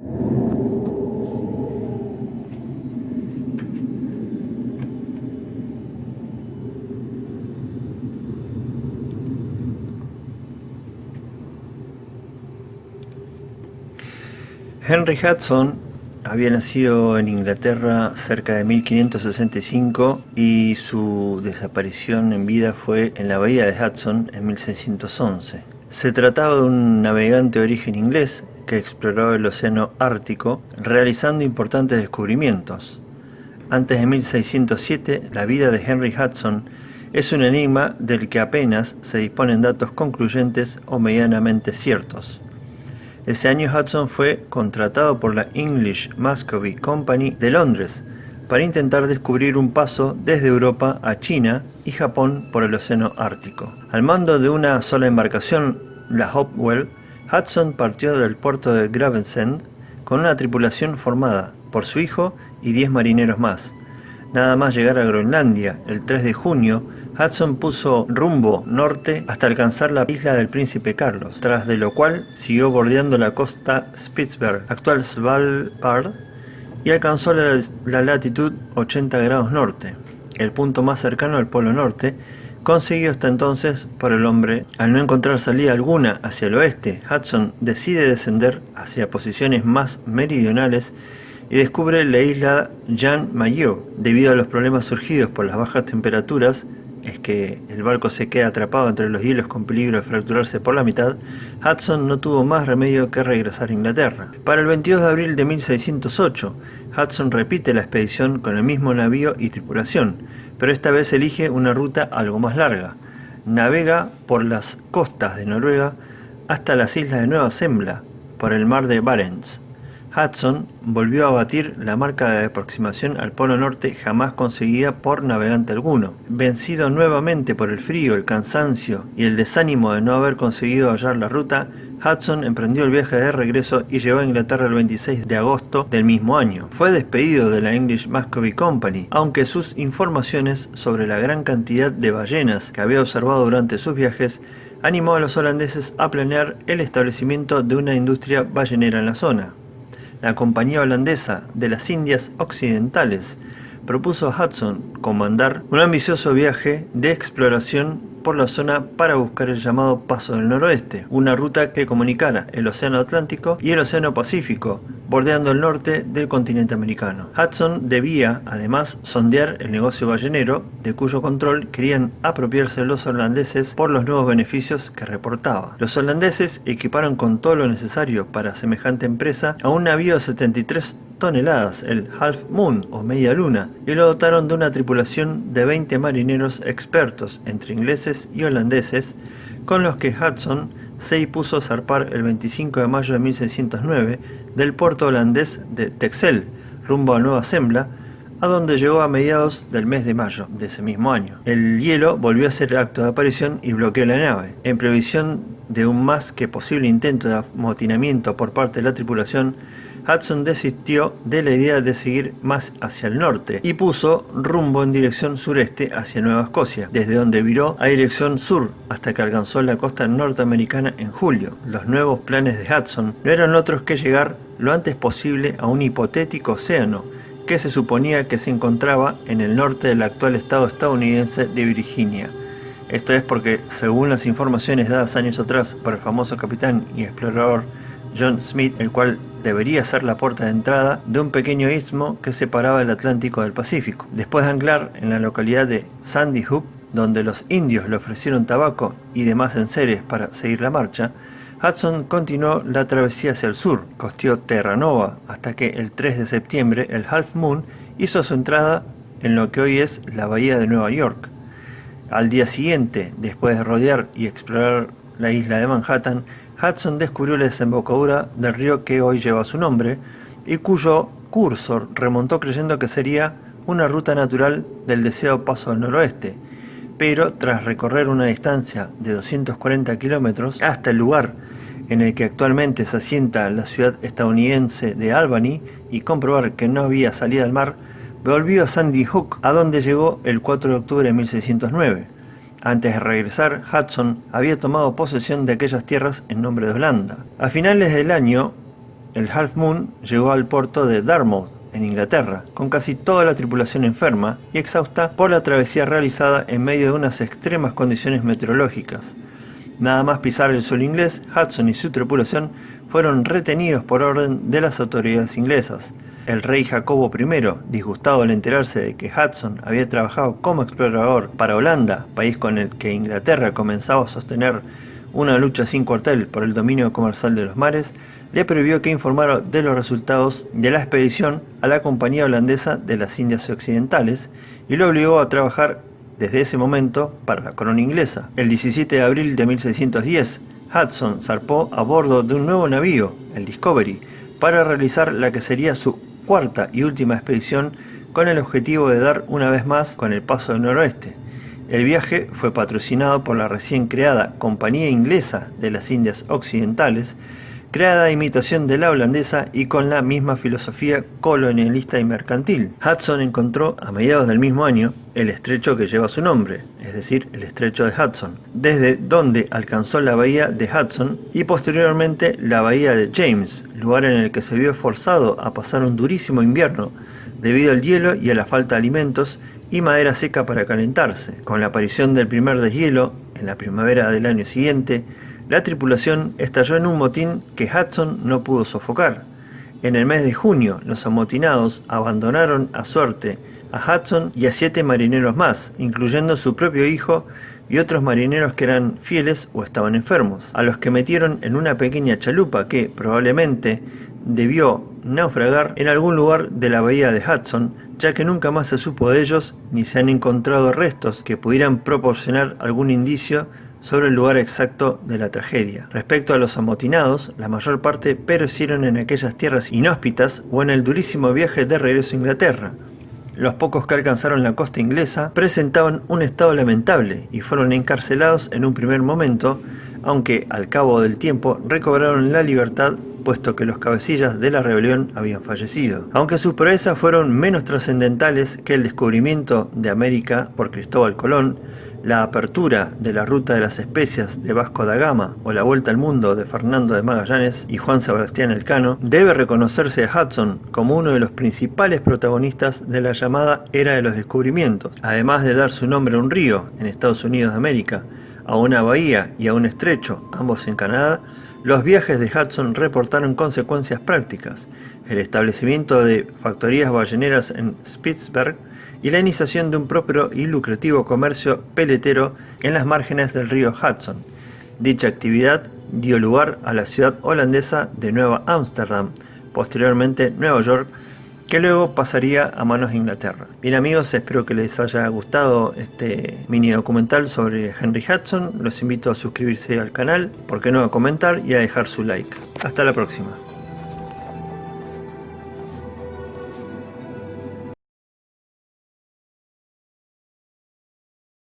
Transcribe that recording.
Henry Hudson había nacido en Inglaterra cerca de 1565 y su desaparición en vida fue en la bahía de Hudson en 1611. Se trataba de un navegante de origen inglés que exploró el océano Ártico realizando importantes descubrimientos. Antes de 1607, la vida de Henry Hudson es un enigma del que apenas se disponen datos concluyentes o medianamente ciertos. Ese año Hudson fue contratado por la English Muscovy Company de Londres para intentar descubrir un paso desde Europa a China y Japón por el océano Ártico. Al mando de una sola embarcación, la Hopewell, Hudson partió del puerto de Gravesend con una tripulación formada por su hijo y 10 marineros más. Nada más llegar a Groenlandia, el 3 de junio, Hudson puso rumbo norte hasta alcanzar la isla del Príncipe Carlos, tras de lo cual siguió bordeando la costa Spitsbergen, actual Svalbard, y alcanzó la latitud 80 grados norte, el punto más cercano al Polo Norte, conseguido hasta entonces por el hombre. Al no encontrar salida alguna hacia el oeste, Hudson decide descender hacia posiciones más meridionales y descubre la isla Jan Mayew. Debido a los problemas surgidos por las bajas temperaturas, es que el barco se queda atrapado entre los hielos con peligro de fracturarse por la mitad, Hudson no tuvo más remedio que regresar a Inglaterra. Para el 22 de abril de 1608, Hudson repite la expedición con el mismo navío y tripulación, pero esta vez elige una ruta algo más larga. Navega por las costas de Noruega hasta las islas de Nueva Zembla, por el mar de Barents. Hudson volvió a batir la marca de aproximación al Polo Norte jamás conseguida por navegante alguno. Vencido nuevamente por el frío, el cansancio y el desánimo de no haber conseguido hallar la ruta, Hudson emprendió el viaje de regreso y llegó a Inglaterra el 26 de agosto del mismo año. Fue despedido de la English Muscovy Company, aunque sus informaciones sobre la gran cantidad de ballenas que había observado durante sus viajes animó a los holandeses a planear el establecimiento de una industria ballenera en la zona. La Compañía Holandesa de las Indias Occidentales propuso a Hudson comandar un ambicioso viaje de exploración por la zona para buscar el llamado Paso del Noroeste, una ruta que comunicara el Océano Atlántico y el Océano Pacífico, bordeando el norte del continente americano. Hudson debía, además, sondear el negocio ballenero, de cuyo control querían apropiarse los holandeses por los nuevos beneficios que reportaba. Los holandeses equiparon con todo lo necesario para semejante empresa a un navío de 73 toneladas, el Half Moon o Media Luna, y lo dotaron de una tripulación de 20 marineros expertos, entre ingleses y holandeses, con los que Hudson se dispuso a zarpar el 25 de mayo de 1609 del puerto holandés de Texel, rumbo a Nueva Zembla, a donde llegó a mediados del mes de mayo de ese mismo año. El hielo volvió a hacer acto de aparición y bloqueó la nave. En previsión de un más que posible intento de amotinamiento por parte de la tripulación, Hudson desistió de la idea de seguir más hacia el norte y puso rumbo en dirección sureste hacia Nueva Escocia, desde donde viró a dirección sur hasta que alcanzó la costa norteamericana en julio. Los nuevos planes de Hudson no eran otros que llegar lo antes posible a un hipotético océano que se suponía que se encontraba en el norte del actual estado estadounidense de Virginia. Esto es porque, según las informaciones dadas años atrás por el famoso capitán y explorador John Smith, el cual debería ser la puerta de entrada de un pequeño istmo que separaba el Atlántico del Pacífico. Después de anclar en la localidad de Sandy Hook, donde los indios le ofrecieron tabaco y demás enseres para seguir la marcha, Hudson continuó la travesía hacia el sur, costeó Terranova, hasta que el 3 de septiembre el Half Moon hizo su entrada en lo que hoy es la bahía de Nueva York. Al día siguiente, después de rodear y explorar la isla de Manhattan, Hudson descubrió la desembocadura del río que hoy lleva su nombre y cuyo curso remontó creyendo que sería una ruta natural del deseado Paso del Noroeste, pero tras recorrer una distancia de 240 kilómetros hasta el lugar en el que actualmente se asienta la ciudad estadounidense de Albany y comprobar que no había salida al mar, volvió a Sandy Hook, a donde llegó el 4 de octubre de 1609. Antes de regresar, Hudson había tomado posesión de aquellas tierras en nombre de Holanda. A finales del año el Half Moon llegó al puerto de Dartmouth, en Inglaterra, con casi toda la tripulación enferma y exhausta por la travesía realizada en medio de unas extremas condiciones meteorológicas. Nada más pisar el suelo inglés, Hudson y su tripulación fueron retenidos por orden de las autoridades inglesas. El rey Jacobo I, disgustado al enterarse de que Hudson había trabajado como explorador para Holanda, país con el que Inglaterra comenzaba a sostener una lucha sin cuartel por el dominio comercial de los mares, le prohibió que informara de los resultados de la expedición a la Compañía Holandesa de las Indias Occidentales y lo obligó a trabajar desde ese momento para la corona inglesa. El 17 de abril de 1610, Hudson zarpó a bordo de un nuevo navío, el Discovery, para realizar la que sería su cuarta y última expedición con el objetivo de dar una vez más con el paso del noroeste. El viaje fue patrocinado por la recién creada Compañía Inglesa de las Indias Occidentales, creada a imitación de la holandesa y con la misma filosofía colonialista y mercantil. Hudson encontró a mediados del mismo año el estrecho que lleva su nombre, es decir, el estrecho de Hudson, desde donde alcanzó la bahía de Hudson y posteriormente la bahía de James, lugar en el que se vio forzado a pasar un durísimo invierno debido al hielo y a la falta de alimentos y madera seca para calentarse. Con la aparición del primer deshielo, en la primavera del año siguiente, la tripulación estalló en un motín que Hudson no pudo sofocar. En el mes de junio, los amotinados abandonaron a suerte a Hudson y a 7 marineros más, incluyendo su propio hijo y otros marineros que eran fieles o estaban enfermos, a los que metieron en una pequeña chalupa que probablemente debió naufragar en algún lugar de la bahía de Hudson, ya que nunca más se supo de ellos ni se han encontrado restos que pudieran proporcionar algún indicio sobre el lugar exacto de la tragedia. Respecto a los amotinados, la mayor parte perecieron en aquellas tierras inhóspitas o en el durísimo viaje de regreso a Inglaterra. Los pocos que alcanzaron la costa inglesa presentaban un estado lamentable y fueron encarcelados en un primer momento, aunque al cabo del tiempo recobraron la libertad puesto que los cabecillas de la rebelión habían fallecido. Aunque sus proezas fueron menos trascendentales que el descubrimiento de América por Cristóbal Colón, la apertura de la ruta de las especias de Vasco da Gama o la vuelta al mundo de Fernando de Magallanes y Juan Sebastián Elcano, debe reconocerse a Hudson como uno de los principales protagonistas de la llamada Era de los Descubrimientos, además de dar su nombre a un río en Estados Unidos de América, a una bahía y a un estrecho, ambos en Canadá. Los viajes de Hudson reportaron consecuencias prácticas, el establecimiento de factorías balleneras en Spitzberg y la iniciación de un próspero y lucrativo comercio peletero en las márgenes del río Hudson. Dicha actividad dio lugar a la ciudad holandesa de Nueva Ámsterdam, posteriormente Nueva York, que luego pasaría a manos de Inglaterra. Bien amigos, espero que les haya gustado este mini documental sobre Henry Hudson. Los invito a suscribirse al canal, por qué no a comentar y a dejar su like. Hasta la próxima.